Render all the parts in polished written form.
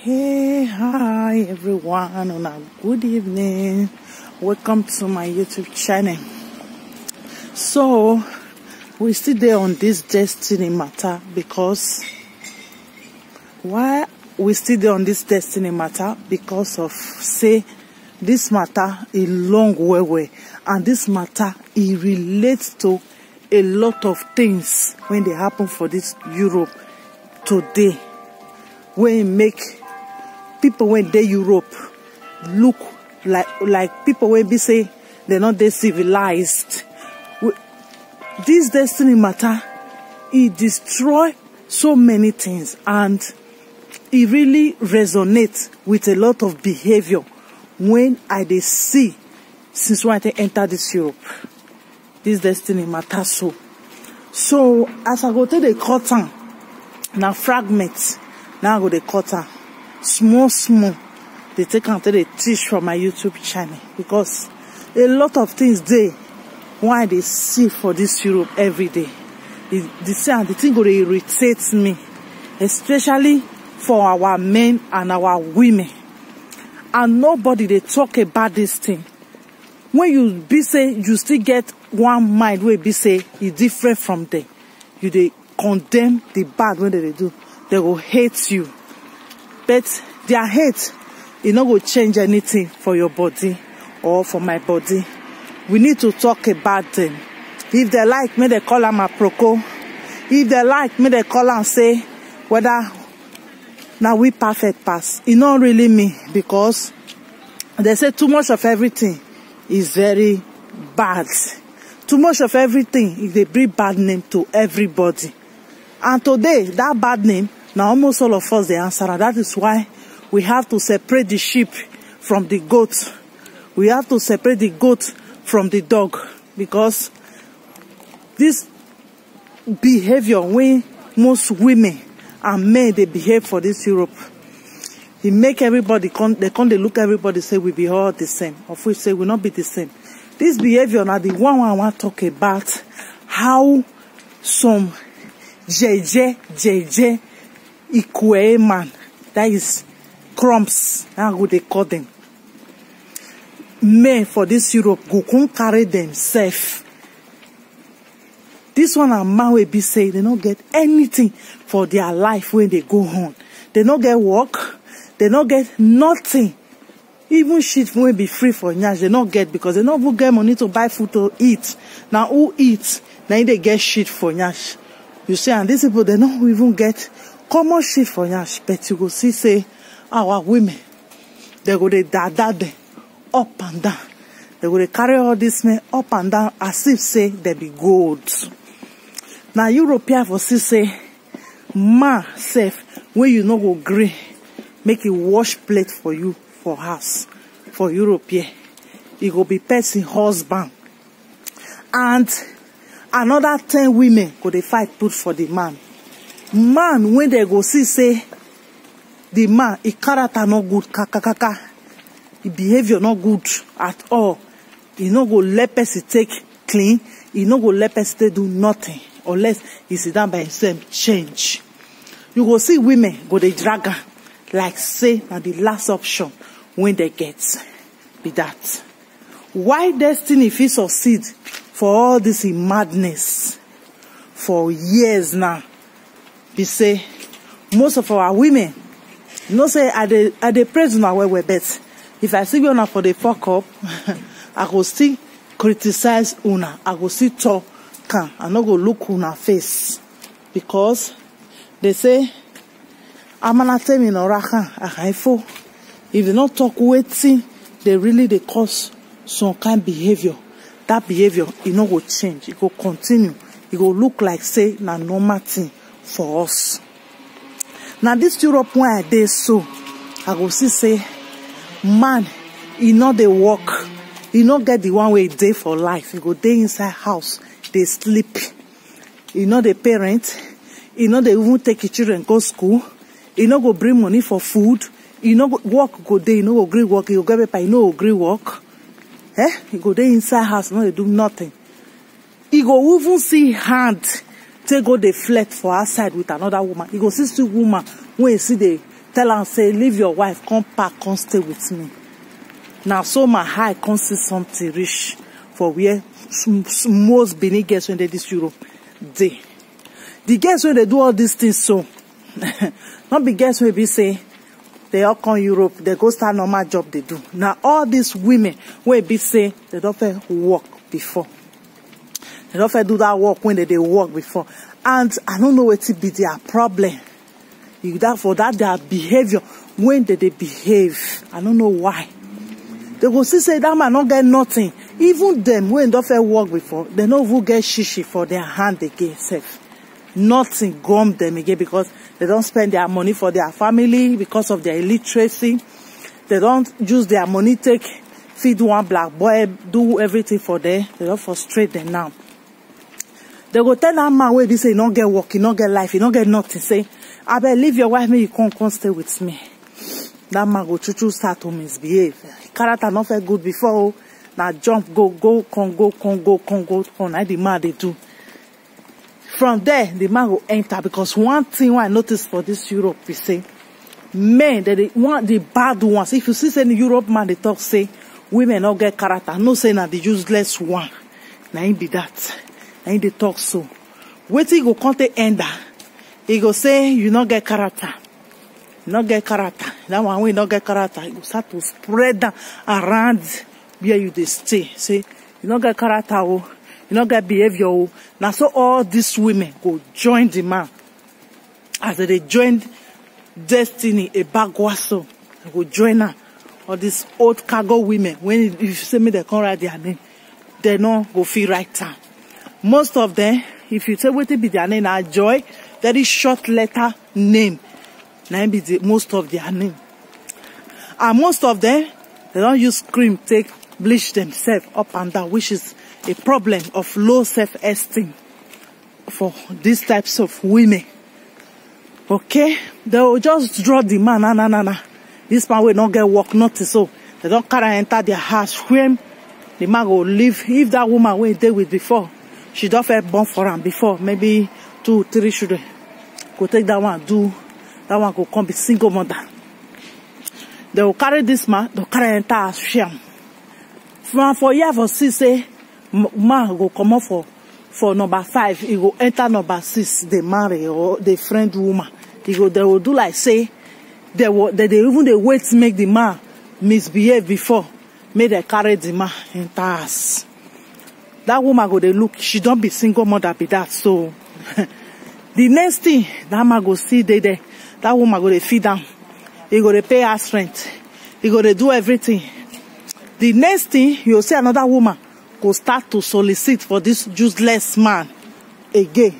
Hey, hi everyone, and a good evening. Welcome to my YouTube channel. So, we still there on this destiny matter because why we still there on this destiny matter? Because of say this matter a long way, and this matter it relates to a lot of things when they happen for this Europe today. When it make people when they Europe look like people when be say they're not they civilized. This destiny matter it destroy so many things, and it really resonates with a lot of behavior when I they see since when I enter this Europe. This destiny matter so as I go to the curtain now fragments now I go the curtain small they take until they teach from my YouTube channel, because a lot of things they why they see for this Europe every day. The thing go they irritate me, especially for our men and our women, and nobody they talk about this thing. When you be say you still get one mind where be say it's different from them, you they condemn the bad when they do, they will hate you. But their hate, it not going to change anything for your body or for my body. We need to talk about them. If they like me, they call them a proco. If they like me, they call and say whether now we perfect pass. It not really me, because they say too much of everything is very bad. Too much of everything is they bring bad name to everybody. And today, that bad name, now almost all of us they answer, and that is why we have to separate the sheep from the goat. We have to separate the goat from the dog, because this behavior when most women and men they behave for this Europe, it make everybody they look everybody say we be all the same, of which say we not be the same. This behavior now the one I want to talk about, how some JJ Ikwe man, that is crumbs, how would they call them? Men for this Europe go can't carry themselves. This one and man will be say they don't get anything for their life when they go home. They don't get work, they don't get nothing. Even shit will be free for nyash, they don't get, because they don't get money to buy food to eat. Now who eats? Now they get shit for nyash. You see, and these people they don't even get common shit for nyash, but you go see say our women they go they dada them up and down. They go they carry all this men up and down as if say they be gold. Now European for say man self when you no go green make it wash plate for you for house for European. It go be person husband, and another 10 women go they fight put for the man. Man when they go see say the man his character not good, his behavior not good at all, he no go let person take clean, he no go let person do nothing unless he sit down by himself change. You go see women go they drag her like say na the last option when they get be that. Why destiny fit succeed for all this madness for years now? Be say most of our women, you know say I dey praise una well, but if I see una for the fuck up, I go still criticize una. I go still talk, I no go look una face, because they say amana tell me no raka akaifo. If you not talk waiting, they really they cause some kind of behavior. That behavior it no go change, it go continue, it go look like say na normal thing for us. Now this Europe where I dey so, I go see say man he not dey work, he not get the one way day for life. He go dey inside house, they sleep, he not the parent, he not they even take his children go school, he not go bring money for food, he not go work go day, he no go agree work, he go get paper, he no go agree work. He go dey inside house, no they do nothing. He go even see hand take go dey flirt for outside with another woman. You go see two woman when you see tell am say leave your wife, come back, come stay with me. Now so my eye come see something reach for where most Benin girls when they this Europe dey. The girls when they do all these things so not be girls when be say they all come Europe, they go start normal job they do. Now all these women when be say they don't fair work before. They don't fair do that work when they work before. And I don't know what it be their problem. For that their behavior when they behave. I don't know why. They go see say that man not get nothing. Even them when don't fair work before, they don't even get shishi for their hand again safe. Nothing gum them again because they don't spend their money for their family because of their illiteracy. They don't use their money take feed one black boy, do everything for them. They don't frustrate them now. They go tell that man where they say you don't get work, you don't get life, you don't get nothing. Say, I better leave your wife, me you come stay with me. That man go choo start to misbehave. Character not very good before. Now jump, go, come. Now the man they do. From there, the man will enter because one thing I noticed for this Europe is say, men they want the bad ones. If you see any Europe man they talk say women don't get character. No say na the useless one. Now it be that. Now they talk so. Wait till go contact ender. He go say you not get character. You not get character. That one way not get character. He go start to spread that around where you they stay. Say you not get character. Oh. You not get behavior. Now so all these women go join the man. As they joined Destiny, a bagwaso, they go join her. All these old cargo women, when if you say me they can't write their name, they not go feel right time. Most of them, if you say what be their name, are Joy, very short letter name. Now be the most of their name. And most of them, they don't use cream, take bleach themselves up and down, which is a problem of low self-esteem for these types of women. Okay? They will just draw the man, nah. This man will not get work, nothing. So they don't carry enter their house, scream. The man will leave. If that woman went there with before, she don't feel born for him before, maybe 2, 3 children. Go take that one, do that one go come be single mother. They will carry this man, they'll carry enter as sham. For year for 6 say man go come up for number 5, he go enter number 6, they marry or they friend woman. They will do like say they even they wait to make the man misbehave before may they carry the man enter us. That woman go they look, she don't be single mother be that. So the next thing that man go see they there, that woman go they feed them, he go they pay us rent, he go they do everything. The next thing you'll see another woman go start to solicit for this useless man again.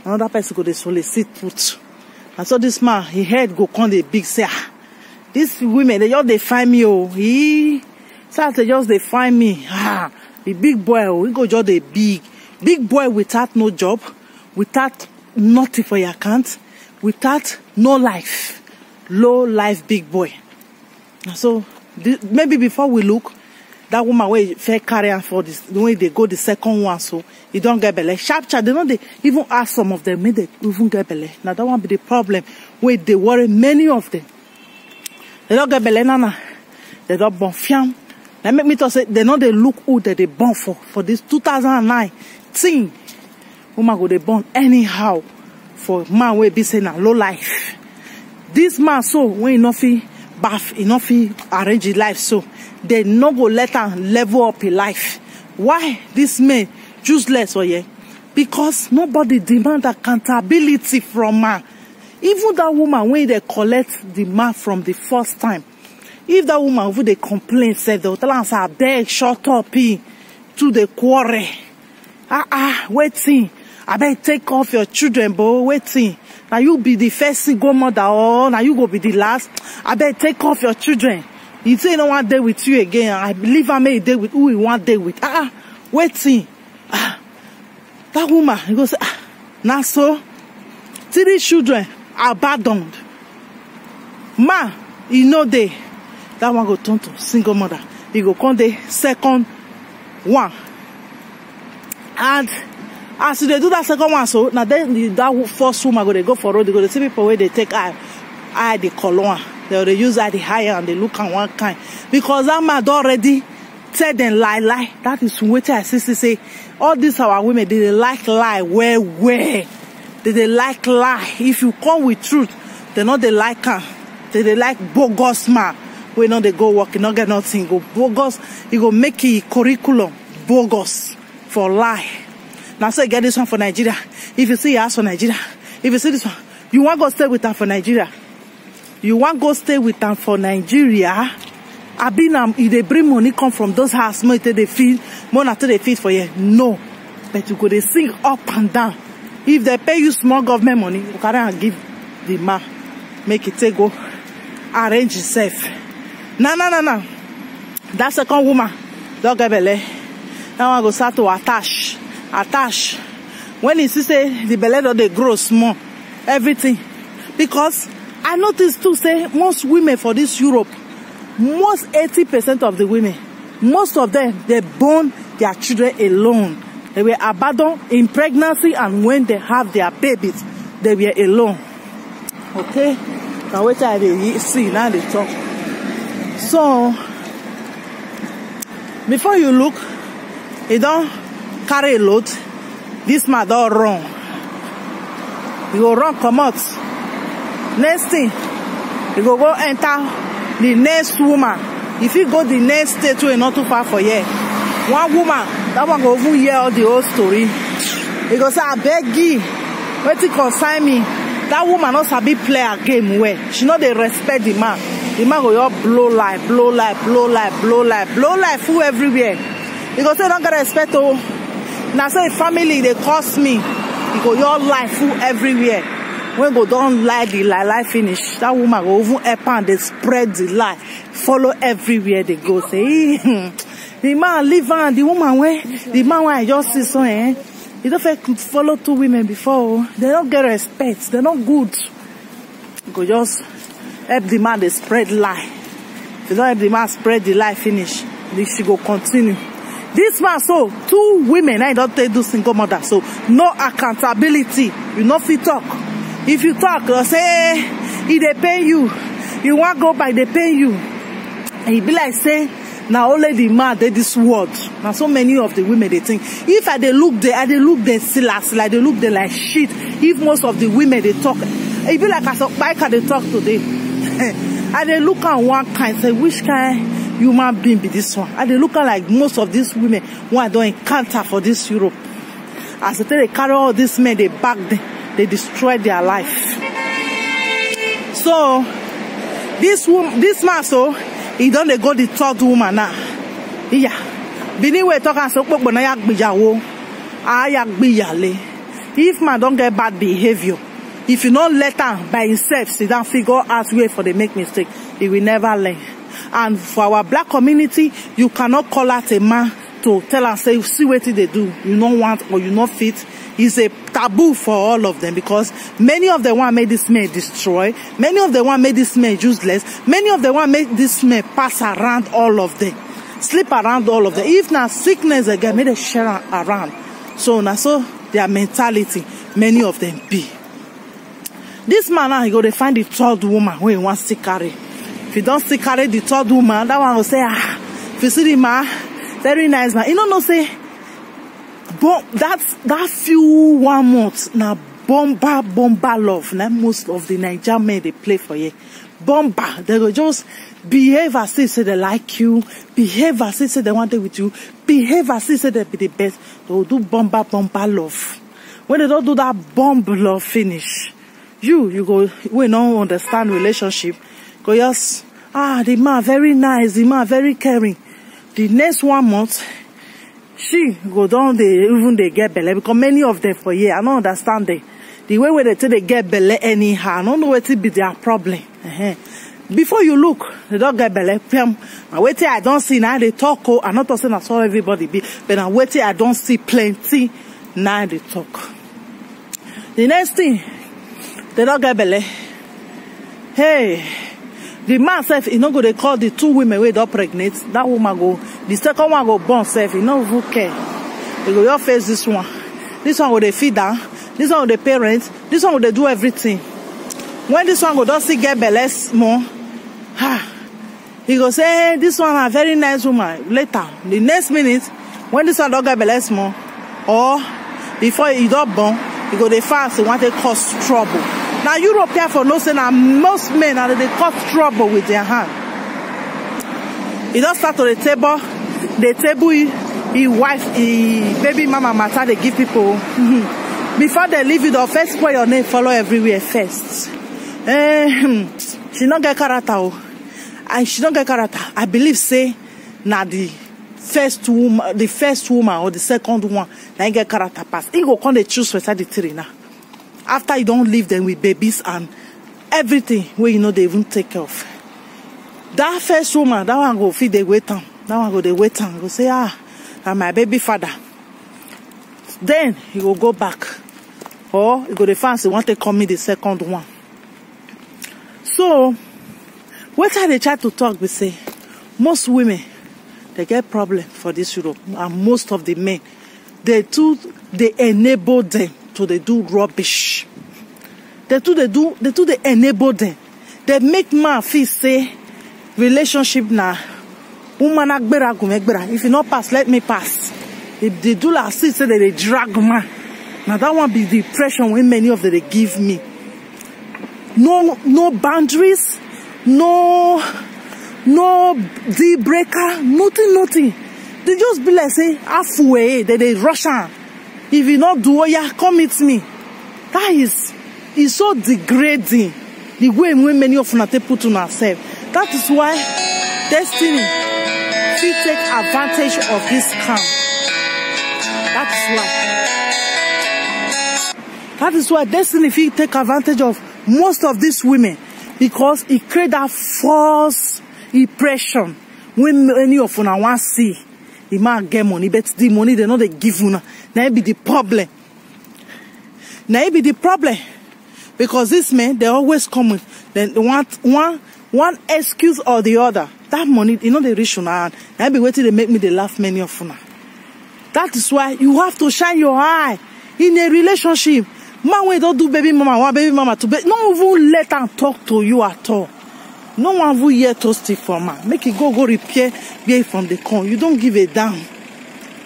Another person go they solicit put. And so this man, his head go come the big say, these women, they just they find me, oh. He start they just they find me. The big boy, oh, he go just the big boy without no job, without nothing for your account, without no life. Low life big boy. And so maybe before we look, that woman way fair carrier for this, the way they go the second one, so you don't get belly. Sharp, they don't they even ask some of them, may they even get belly. Now that won't be the problem. Where they worry many of them. They don't get belly, nana. They don't born fiam. That make me to say they know they look who they born for this 2009 thing. Woman go they born anyhow for man way be saying a low life. This man so when enough bath, enough arrange his life so they no go let her level up in life. Why this man useless or yeah? Because nobody demand accountability from her. Even that woman when they collect the man from the first time, if that woman would they complain, said they'll tell us I beg shut up to the quarrel. Waiting. I beg take off your children, but waiting. Now you be the first single mother or now you go be the last. I beg take off your children. He say no one day with you again. I believe I made a day with who he want day with. Waiting. That woman, he goes, now so 3 children abandoned. Man, you know they. That one go turn to single mother. He go come the second one. And as they do that second one, so now then that first woman go they go for road, they go to see people where they take eye the color. They use eye the higher and they look at one kind. Because that man already tell them lie. That is what I say. All these our women, they like lie where. They like lie. If you come with truth, they know they like her. They like bogus man. We know they go work, you not get nothing. Go bogus. You go make a curriculum bogus for lie. Now so you get this one for Nigeria. If you see your house for Nigeria, if you see this one, you want to go stay with her for Nigeria. You want to go stay with them for Nigeria. I been if they bring money come from those houses, more they feed, more until they feed for you. No, but you go they sing up and down. If they pay you small government money, you can't give the man, make it take go, arrange yourself. No. That second woman, don't get belly. Now I go start to attach. When you see say the belly don't they grow small, everything, because I noticed too say most women for this Europe, most 80% of the women, most of them they born their children alone. They were abandoned in pregnancy, and when they have their babies, they were alone. Okay, now wait till they see now they talk. So before you look, you don't carry a load. This man don't run. You go run, come out. Next thing, you go enter the next woman. If you go the next state where not too far for here, one woman, that one go over hear all the whole story. He go say, I beg you, wait to consign me. That woman not sabi play a game where she know they respect the man. The man go all blow life full everywhere. He go say don't get respect oh. Now say family they cost me. He go your life full everywhere. When go don't lie the lie finish, that woman go over up and they spread the lie, follow everywhere they go. Say, the man live on the woman where the man when I just see so you don't follow two women before. They don't get respect. They're not good. You go just help the man they spread lie. If you don't help the man spread the lie finish, she go continue. This man, so two women, I don't take do single mother, so no accountability. You not fit talk. If you talk, they'll say, if they pay you, you want to go by, they pay you. And he be like, say, now only the man did this word. Now so many of the women, they think, if I they look there, still like they look there like shit. If most of the women, they talk, it be like as a biker, they talk today. And they look at one kind, say, which kind human being be this one? And they look at like most of these women, who I don't encounter for this Europe. As they carry all these men, they back them. They destroy their life. So this man, so he don't go the third woman now. Yeah. Biniwe talking so but na yak bijawo. Ayak biyale. If man don't get bad behavior, if you not let him by himself sit down, figure out way for they make mistake, he will never learn. And for our black community, you cannot call out a man to tell and say, see what they do. You don't want or you not fit. It's a taboo for all of them because many of them want made this man destroy. Many of them want made this man useless. Many of them want made this man pass around all of them. Sleep around all of them. If now sickness again, may they share around. So now so their mentality, many of them be. This man now, he go to find the third woman where he wants to carry. If he don't still carry the third woman, that one will say, if you see the man, very nice man. You know say, but that few 1 month now bomba love. Now most of the Nigerian men they play for you. Bomba. They will just behave as if say they like you. Behave as if say they want it with you. Behave as if say they be the best. They will do bomba love. When they don't do that bomb love finish, you go, we don't understand relationship. Go just, the man very nice, the man very caring. The next 1 month, she go down they get belly because many of them for year I don't understand the way where they say they get belly anyhow. I don't know what it be their problem. Before you look, they don't get belly. I wait till I don't see now they talk. I'm not saying that's all everybody be, but I wait till I don't see plenty now they talk. The next thing, they don't get belly. Hey. The man self, he not go they call the two women where they pregnant. That woman go, the second one go born self, he not even care. They go, your face this one. This one will they feed her. This one will they parents. This one will they do everything. when this one go don still get belle small, he go say, hey, this one a very nice woman. Later, the next minute, when this one don't get belle small, or before he don't born, he go dey fast, he want to cause trouble. Now European for no say that most men are they cause trouble with their hand. He don't start to the table he wife, he baby mama matter they give people. Before they leave you, the first put your name follow everywhere first. She don't get character. And she don't get character. I believe say now the first woman or the second one now get character pass. He go come they choose for the three now. After you don't leave them with babies and everything where you know they even take care of. That first woman, that one go feed the wait on. That one go they wait on. Go say, I'm my baby father. Then he will go back. Or he go the fancy want to come me the second one. So what time they try to talk, we say most women they get problem for this Europe, and most of the men they enable them to they do rubbish. They enable them. They make man feel say relationship now. Woman if you not pass, let me pass. If they do like say they drag man. Now that one be the impression when many of them they give me. No boundaries. No deal breaker, nothing. They just be like say halfway, they rush on. If you not do it, yeah, come meet me. That is so degrading. The way many of us put on ourselves. That is why Destiny she take advantage of this scam. That is why Destiny she take advantage of most of these women. Because it create that false impression when many of una want see the man get money, but the money they know they give una. Now it be the problem. Because these men they always come with they want one excuse or the other. That money, you know they reach una. Now I be waiting to make me they laugh many of una. That is why you have to shine your eye in a relationship. Man, when don't do baby mama, want baby mama to be. No one will let them talk to you at all. No one will hear toasty for man. Make it go repair beer from the corn. You don't give a damn.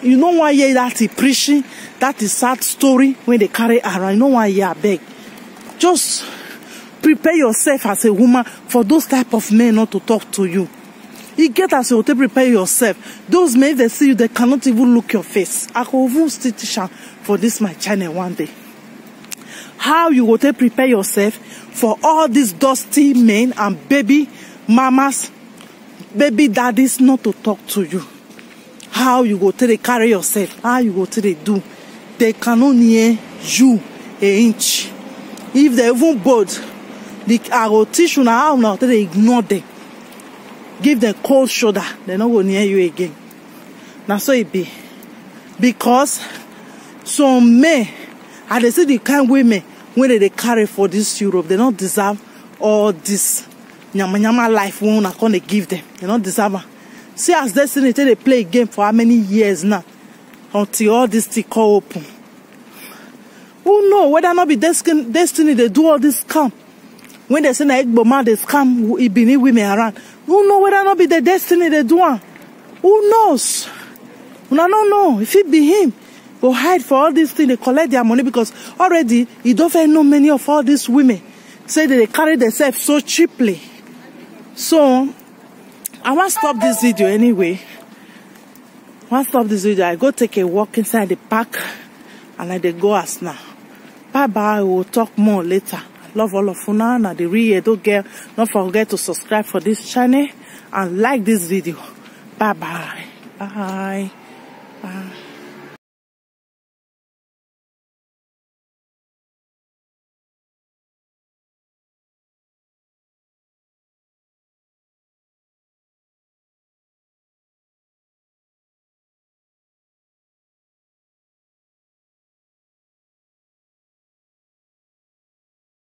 You don't want to hear that he preaching. That is sad story when they carry around. You don't want to hear beg. Just prepare yourself as a woman for those type of men not to talk to you. You get as you to prepare yourself. Those men they see you, they cannot even look your face. I could even still teach for this my channel one day. How you go to prepare yourself for all these dusty men and baby mamas, baby daddies not to talk to you. How you go to carry yourself. How you go to do. They cannot near you an inch. If they even bold, I will teach you now how not to ignore them. Give them cold shoulder. They not go near you again. Now so it be. Because some men, and they see the kind of women when they carry for this Europe, they don't deserve all this nyama life when I can't give them. They don't deserve it. See as Destiny they play a game for how many years now until all this thing call open. Who know whether or not be Destiny they do all this scam. When they say na Igbo they scam it be women around. Who know whether or not be the Destiny they do it? Who knows? I don't know if it be him. Go hide for all these things, they collect their money because already you don't even know many of all these women say that they carry themselves so cheaply. So I want to stop this video anyway. I go take a walk inside the park and I go as now. Bye bye. We'll talk more later. Love all of una. Now the real don't forget to subscribe for this channel and like this video. Bye bye. Bye. Bye.